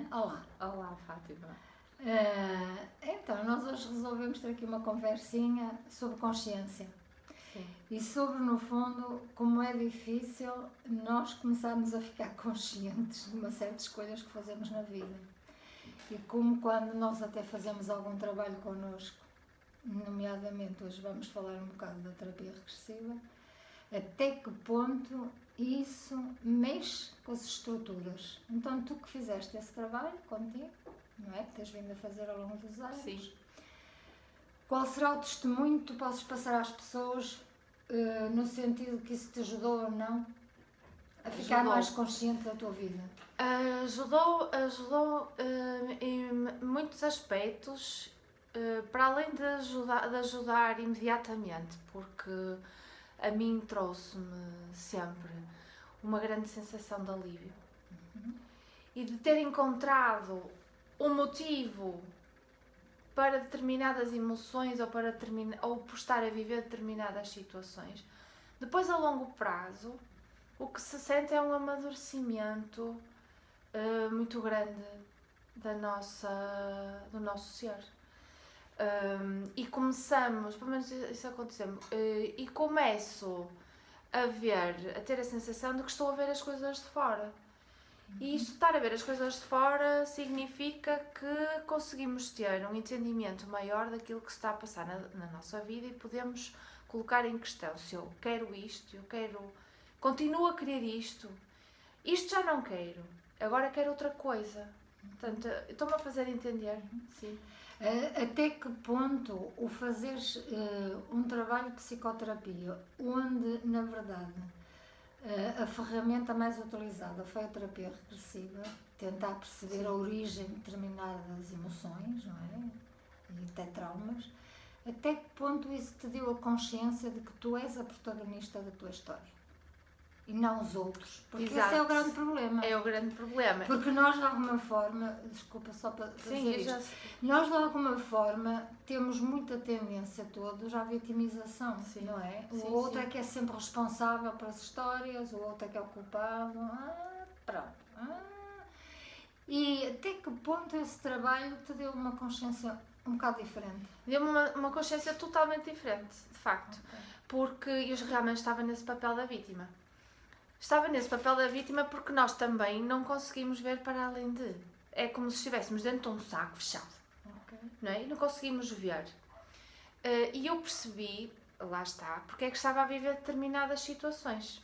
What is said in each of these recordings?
Olá. Olá, Fátima. Então, nós hoje resolvemos ter aqui uma conversinha sobre consciência Sim. e sobre, no fundo, como é difícil nós começarmos a ficar conscientes de uma série de escolhas que fazemos na vida. E como quando nós até fazemos algum trabalho connosco, nomeadamente hoje vamos falar um bocado da terapia regressiva, até que ponto isso mexe com as estruturas. Então, tu que fizeste esse trabalho contigo, não é? Que tens vindo a fazer ao longo dos anos. Sim. Qual será o testemunho que tu podes passar às pessoas no sentido que isso te ajudou ou não a ficar mais consciente da tua vida? Ajudou em muitos aspectos, para além de ajudar imediatamente, porque a mim trouxe-me sempre uma grande sensação de alívio. E de ter encontrado um motivo para determinadas emoções ou por estar a viver determinadas situações. Depois, a longo prazo, o que se sente é um amadurecimento muito grande do nosso ser. E começamos, pelo menos isso aconteceu, e começo a ter a sensação de que estou a ver as coisas de fora. E isto, estar a ver as coisas de fora, significa que conseguimos ter um entendimento maior daquilo que se está a passar na nossa vida e podemos colocar em questão se eu quero isto, continuo a querer isto já não quero, agora quero outra coisa. Portanto, estou-me a fazer entender. Sim. Até que ponto o fazeres um trabalho de psicoterapia, onde, na verdade, a ferramenta mais utilizada foi a terapia regressiva, tentar perceber a origem de determinadas emoções, não é? E até traumas, até que ponto isso te deu a consciência de que tu és a protagonista da tua história? E não os outros. Porque Exato. esse é o grande problema. É o grande problema. Porque nós, de alguma forma, desculpa só para dizer isto, nós, de alguma forma, temos muita tendência todos à vitimização, sim, não é? O outro é que é sempre responsável pelas histórias, o outro é que é o culpado. Pronto. E até que ponto esse trabalho te deu uma consciência um bocado diferente? Deu-me uma consciência totalmente diferente, de facto. Okay. Porque eu realmente estava nesse papel da vítima. Estava nesse papel da vítima porque nós também não conseguimos ver para além de. É como se estivéssemos dentro de um saco fechado. Okay. Não é? E não conseguimos ver. E eu percebi, lá está, porque é que estava a viver determinadas situações.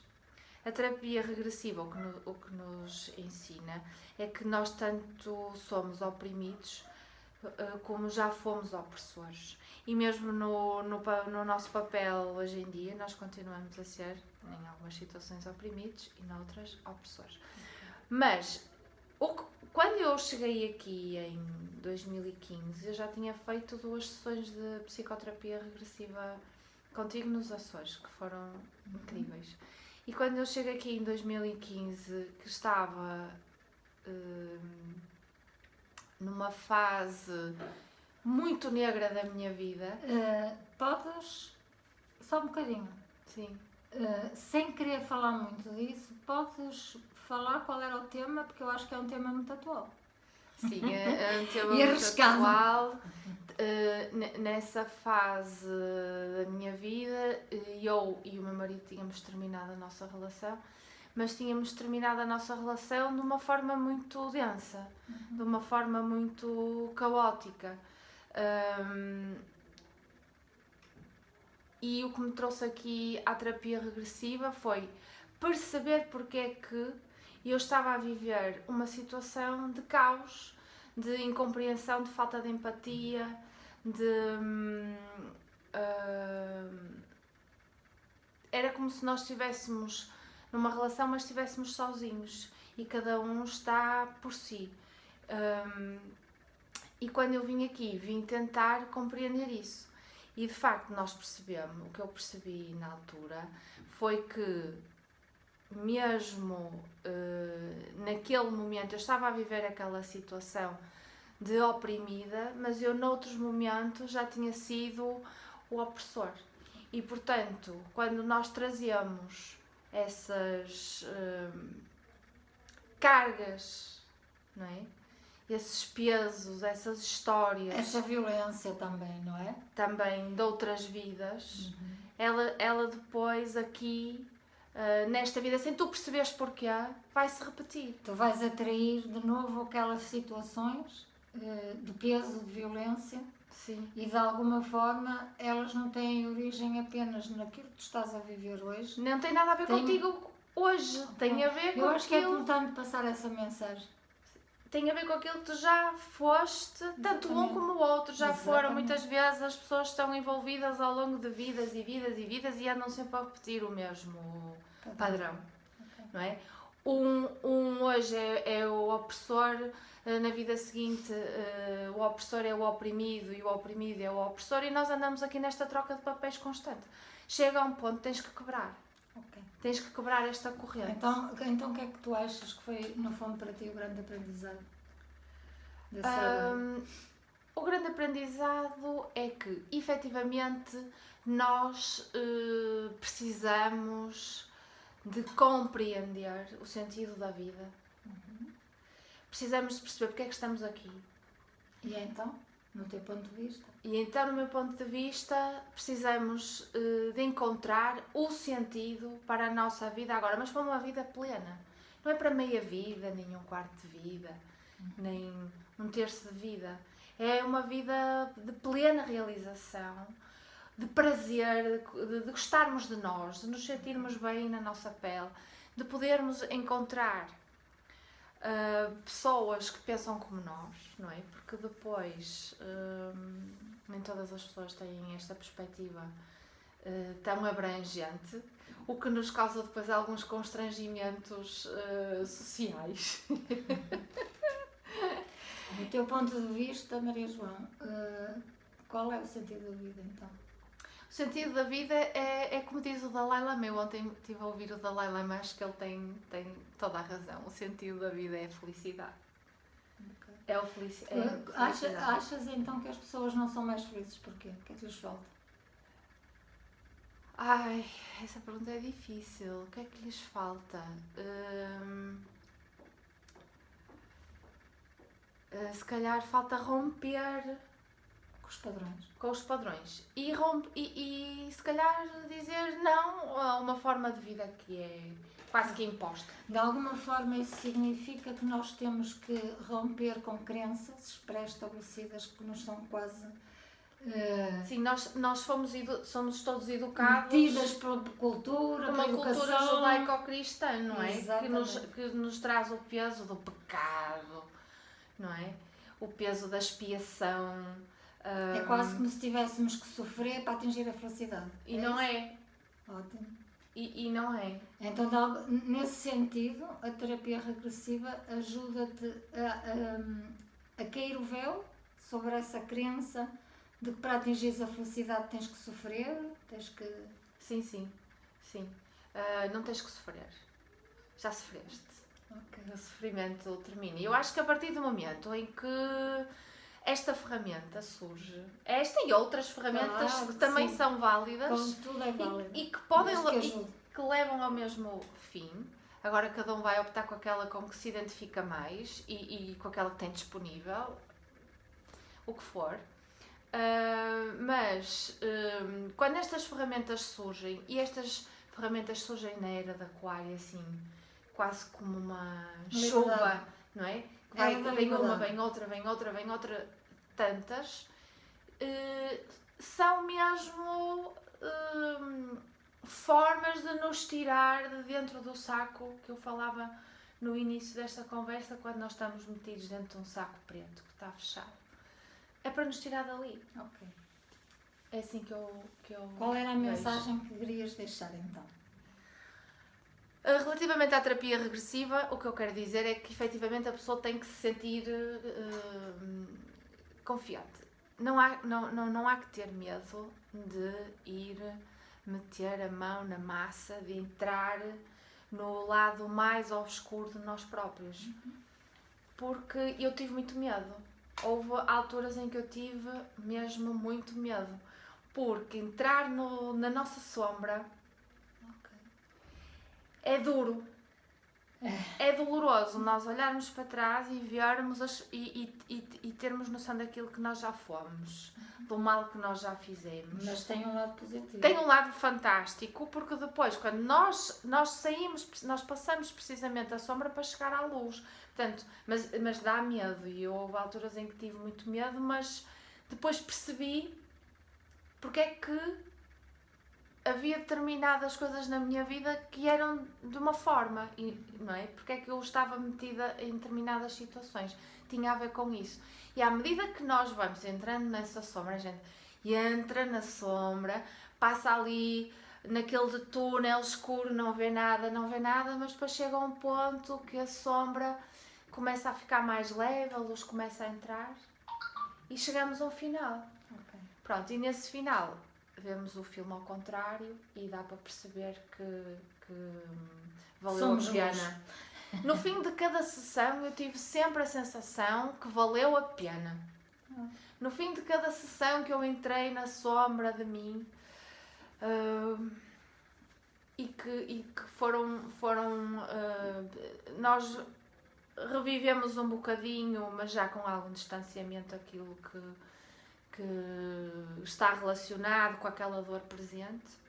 A terapia regressiva o que nos ensina é que nós tanto somos oprimidos como já fomos opressores. E mesmo no nosso papel hoje em dia, nós continuamos a ser, em algumas situações, oprimidos e noutras, opressores. Mas, quando eu cheguei aqui em 2015, eu já tinha feito 2 sessões de psicoterapia regressiva contigo nos Açores, que foram incríveis. E quando eu chego aqui em 2015, que estava numa fase muito negra da minha vida. Podes, só um bocadinho. Sim. Sem querer falar muito disso, podes falar qual era o tema, porque eu acho que é um tema muito atual. Sim, é um tema muito atual. Nessa fase da minha vida, eu e o meu marido tínhamos terminado a nossa relação, mas tínhamos terminado a nossa relação de uma forma muito densa, de uma forma muito caótica. E o que me trouxe aqui à terapia regressiva foi perceber porque é que eu estava a viver uma situação de caos, de incompreensão, de falta de empatia, era como se nós estivéssemos numa relação, mas estivéssemos sozinhos e cada um está por si. E quando eu vim aqui, vim tentar compreender isso. E de facto nós percebemos, o que eu percebi na altura foi que mesmo naquele momento eu estava a viver aquela situação de oprimida, mas eu noutros momentos já tinha sido o opressor. E portanto, quando nós trazemos essas cargas, não é? esses pesos, essas histórias, Essa violência também, não é? também de outras vidas, ela depois aqui, nesta vida, sem tu perceberes porquê, vai-se repetir. Tu vais atrair de novo aquelas situações de peso, de violência, Sim. e de alguma forma elas não têm origem apenas naquilo que tu estás a viver hoje. Não tem nada a ver contigo hoje, tem a ver com Eu acho que é aquilo... importante passar essa mensagem. Tem a ver com aquilo que tu já foste, tanto um Exatamente. como o outro, já foram. Exatamente. Muitas vezes as pessoas estão envolvidas ao longo de vidas e vidas e vidas e andam sempre a repetir o mesmo padrão, não é? Um hoje é o opressor, na vida seguinte o opressor é o oprimido e o oprimido é o opressor, e nós andamos aqui nesta troca de papéis constante. Chega a um ponto que tens que quebrar. Ok. Tens que quebrar esta corrente. Então o que é que tu achas que foi, no fundo, para ti o grande aprendizado? Dessa... O grande aprendizado é que, efetivamente, nós precisamos de compreender o sentido da vida. Precisamos de perceber porque é que estamos aqui. E então, no teu ponto de vista? E então, no meu ponto de vista, precisamos de encontrar o sentido para a nossa vida agora, mas para uma vida plena. Não é para meia vida, nem um quarto de vida, nem um terço de vida. É uma vida de plena realização, de prazer, de gostarmos de nós, de nos sentirmos bem na nossa pele, de podermos encontrar pessoas que pensam como nós, não é? Porque depois nem todas as pessoas têm esta perspectiva tão abrangente, o que nos causa depois alguns constrangimentos sociais. Do teu ponto de vista, Maria João, qual é o sentido da vida então? O sentido da vida é como diz o Dalai Lama. Eu ontem estive a ouvir o Dalai Lama, acho que ele tem toda a razão. O sentido da vida é a felicidade. Okay. É a felicidade. Achas então que as pessoas não são mais felizes porquê? O que é que lhes falta? Ai, essa pergunta é difícil. O que é que lhes falta? Se calhar falta romper com os padrões e se calhar dizer não a uma forma de vida que é quase que imposta. De alguma forma isso significa que nós temos que romper com crenças pré-estabelecidas que nos são quase Sim, nós somos todos educados metidas pela cultura, uma pela educação. cultura judaico-cristã, não é? Exatamente. Que nos traz o peso do pecado, não é? O peso da expiação. É quase como se tivéssemos que sofrer para atingir a felicidade. E não é. Ótimo. E não é. Então, nesse sentido, a terapia regressiva ajuda-te a cair o véu sobre essa crença de que para atingir a felicidade tens que sofrer, tens que... Sim. Não tens que sofrer. Já sofreste. Okay. O sofrimento termina. E eu acho que a partir do momento em que esta ferramenta surge, esta e outras ferramentas que também são válidas, como tudo é válido, e que podem que levam ao mesmo fim. Agora cada um vai optar com aquela com que se identifica mais e com aquela que tem disponível, o que for. Mas quando estas ferramentas surgem, e estas ferramentas surgem na era da Aquário, assim, quase como uma chuva, não é? Vem uma, vem outra, tantas, são mesmo formas de nos tirar de dentro do saco que eu falava no início desta conversa, quando nós estamos metidos dentro de um saco preto que está fechado. É para nos tirar dali. Ok. É assim que eu Qual era a vejo. mensagem que querias deixar então? Relativamente à terapia regressiva, o que eu quero dizer é que efetivamente a pessoa tem que se sentir confiante. Não há que ter medo de ir meter a mão na massa, de entrar no lado mais obscuro de nós próprios. Porque eu tive muito medo. Houve alturas em que eu tive mesmo muito medo. Porque entrar na nossa sombra é duro. É doloroso nós olharmos para trás e vermos e termos noção daquilo que nós já fomos, do mal que nós já fizemos. Mas tem um lado positivo. Tem um lado fantástico, porque depois, quando nós saímos, nós passamos precisamente a sombra para chegar à luz. Portanto, mas dá medo, e houve alturas em que tive muito medo, mas depois percebi porque é que havia determinadas coisas na minha vida que eram de uma forma, não é? Porque é que eu estava metida em determinadas situações. Tinha a ver com isso. E à medida que nós vamos entrando nessa sombra, a gente entra na sombra, passa ali naquele túnel escuro, não vê nada, mas depois chega a um ponto que a sombra começa a ficar mais leve, a luz começa a entrar e chegamos ao final. Ok. Pronto, e nesse final vemos o filme ao contrário e dá para perceber que valeu Somos a pena. No fim de cada sessão eu tive sempre a sensação que valeu a pena. No fim de cada sessão que eu entrei na sombra de mim e que foram nós revivemos um bocadinho, mas já com algum distanciamento, aquilo que está relacionado com aquela dor presente.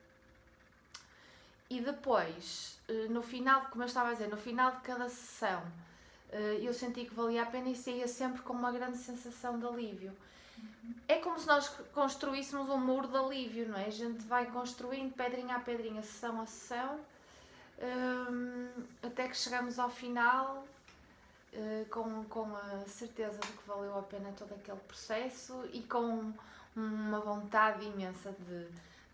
E depois, no final, como eu estava a dizer, no final de cada sessão, eu senti que valia a pena e saía sempre com uma grande sensação de alívio. É como se nós construíssemos um muro de alívio, não é? A gente vai construindo pedrinha a pedrinha, sessão a sessão, até que chegamos ao final com a certeza de que valeu a pena todo aquele processo e com uma vontade imensa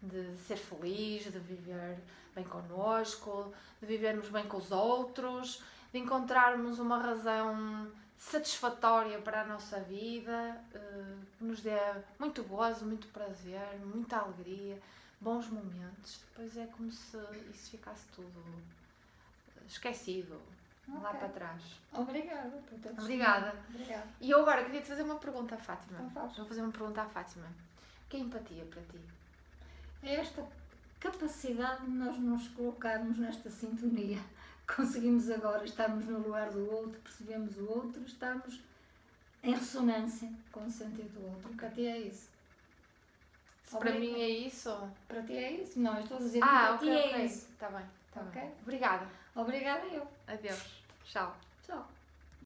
de ser feliz, de viver bem connosco, de vivermos bem com os outros, de encontrarmos uma razão satisfatória para a nossa vida, que nos dê muito gozo, muito prazer, muita alegria, bons momentos. Depois é como se isso ficasse tudo esquecido, lá para trás. Obrigada por ter Obrigada. Obrigada. E eu agora queria te fazer uma pergunta à Fátima. Então faz. Vou fazer uma pergunta à Fátima. O que é empatia para ti? É esta capacidade de nós nos colocarmos nesta sintonia. Conseguimos agora estarmos no lugar do outro, percebemos o outro, estamos em ressonância com o sentido do outro. Para ti é isso. Se para mim é isso... Para ti é isso? Não, eu estou a dizer que para ti é isso. Está bem, está Ok? bem. Obrigada. Obrigada eu. Adeus. Tchau. Tchau.